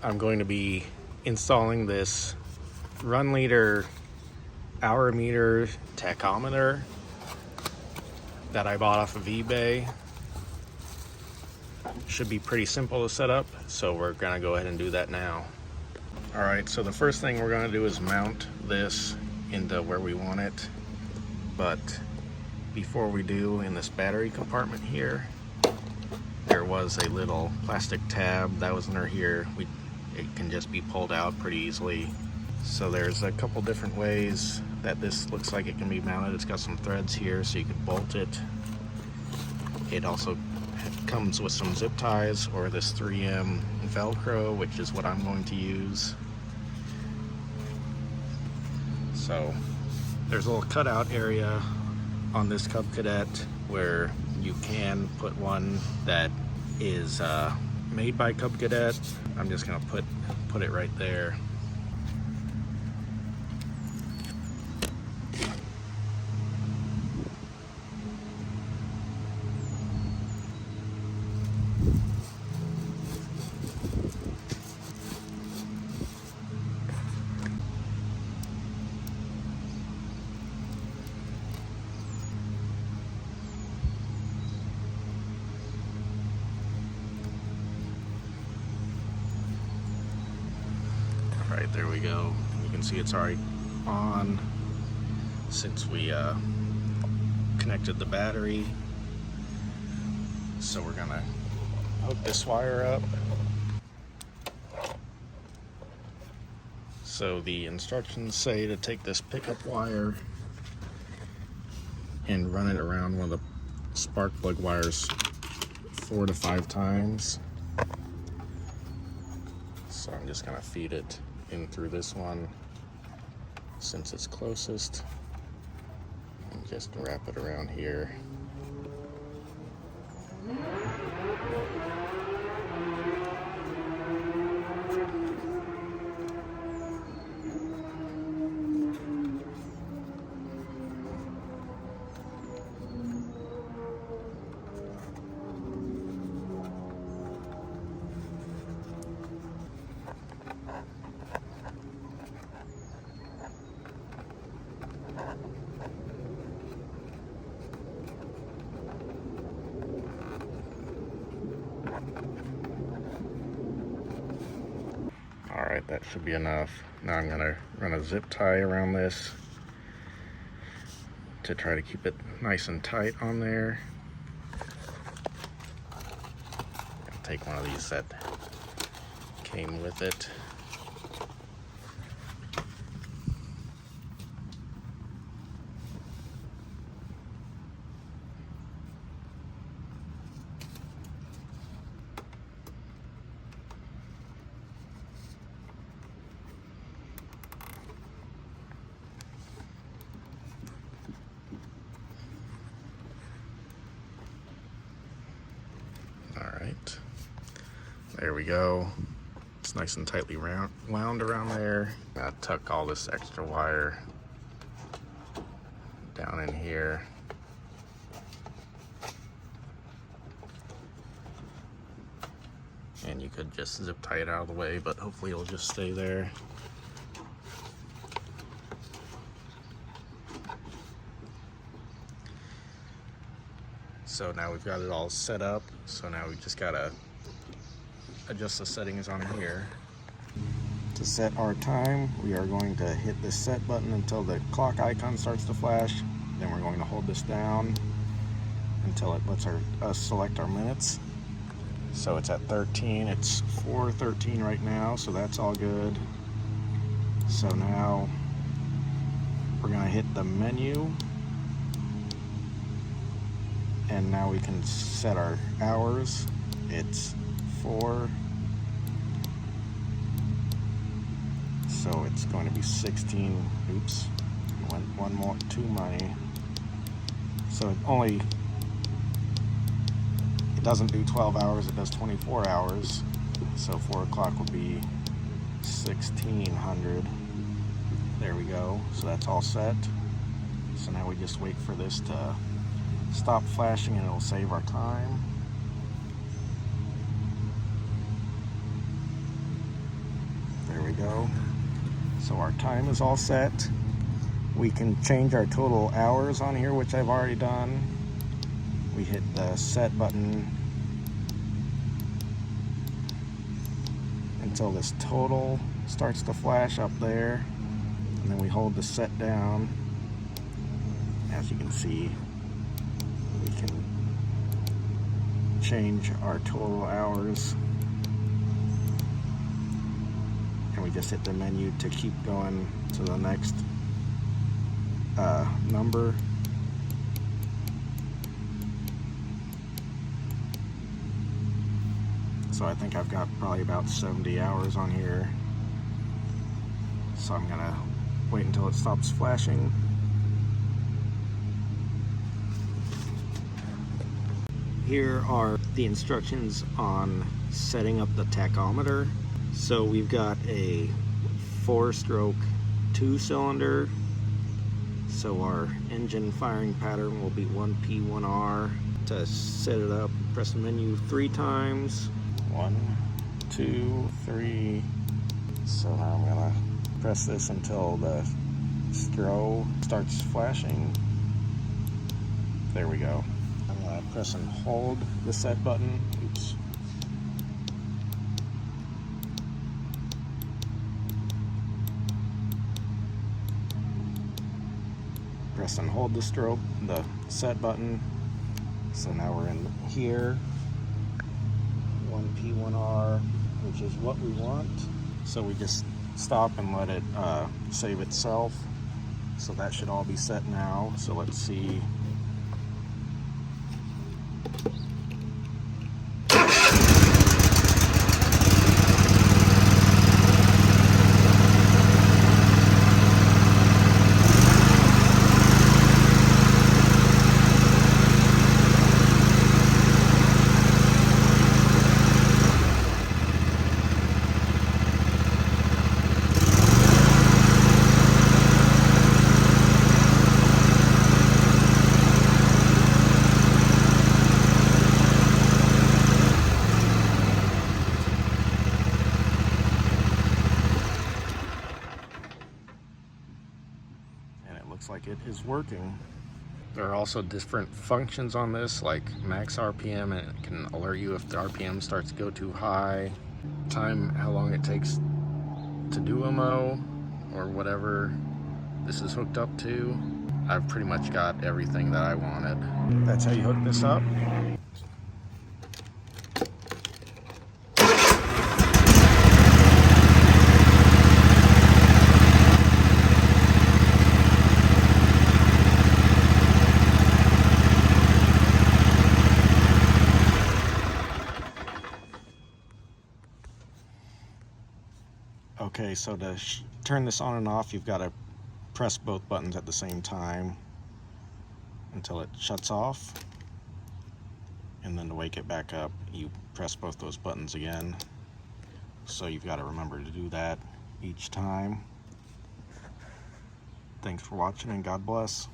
I'm going to be installing this run liter hour meter tachometer that I bought off of eBay. Should be pretty simple to set up, so we're gonna go ahead and do that now. All right, so the first thing we're gonna do is mount this into where we want it. But before we do, in this battery compartment here, there was a little plastic tab that was under here. It can just be pulled out pretty easily. So there's a couple different ways that this looks like it can be mounted. It's got some threads here so you can bolt it. It also comes with some zip ties or this 3M Velcro, which is what I'm going to use. So there's a little cutout area on this Cub Cadet where you can put one that is made by Cub Cadet. I'm just gonna put it right there. Right, there we go. You can see it's already on since we connected the battery. So we're gonna hook this wire up. So the instructions say to take this pickup wire and run it around one of the spark plug wires 4 to 5 times. So I'm just gonna feed it in through this one since it's closest, and just wrap it around here. Alright, that should be enough. Now I'm going to run a zip tie around this to try to keep it nice and tight on there. I'll take one of these that came with it. Alright, there we go. It's nice and tightly wound around there. Now tuck all this extra wire down in here. And you could just zip tie it out of the way, but hopefully it'll just stay there. So now we've got it all set up. So now we just gotta adjust the settings on here. To set our time, we are going to hit the set button until the clock icon starts to flash. Then we're going to hold this down until it lets us select our minutes. So it's at 13, it's 4:13 right now, so that's all good. So now we're gonna hit the menu, and now we can set our hours. It's 4, so it's going to be 16. Oops, one more, too many. So it doesn't do 12 hours, it does 24 hours. So 4 o'clock will be 1600. There we go. So that's all set. So now we just wait for this to stop flashing and it'll save our time. go. So our time is all set. We can change our total hours on here, which I've already done. We hit the set button until this total starts to flash up there, and then we hold the set down. As you can see, we can change our total hours, and we just hit the menu to keep going to the next number. So I think I've got probably about 70 hours on here. So I'm gonna wait until it stops flashing. Here are the instructions on setting up the tachometer. So we've got a 4-stroke 2-cylinder. So our engine firing pattern will be 1P, 1R. To set it up, press the menu 3 times. 1, 2, 3. So now I'm gonna press this until the strobe starts flashing. There we go. I'm gonna press and hold the set button. Oops. Press and hold the strobe, the set button. So now we're in here. 1P, 1R, which is what we want. So we just stop and let it save itself. So that should all be set now. So let's see. Looks like it is working. There are also different functions on this, like max RPM, and it can alert you if the RPM starts to go too high, time, how long it takes to do a mow, or whatever this is hooked up to. I've pretty much got everything that I wanted. That's how you hook this up. Okay, so to turn this on and off, you've got to press both buttons at the same time until it shuts off. And then to wake it back up, you press both those buttons again. So you've got to remember to do that each time. Thanks for watching, and God bless.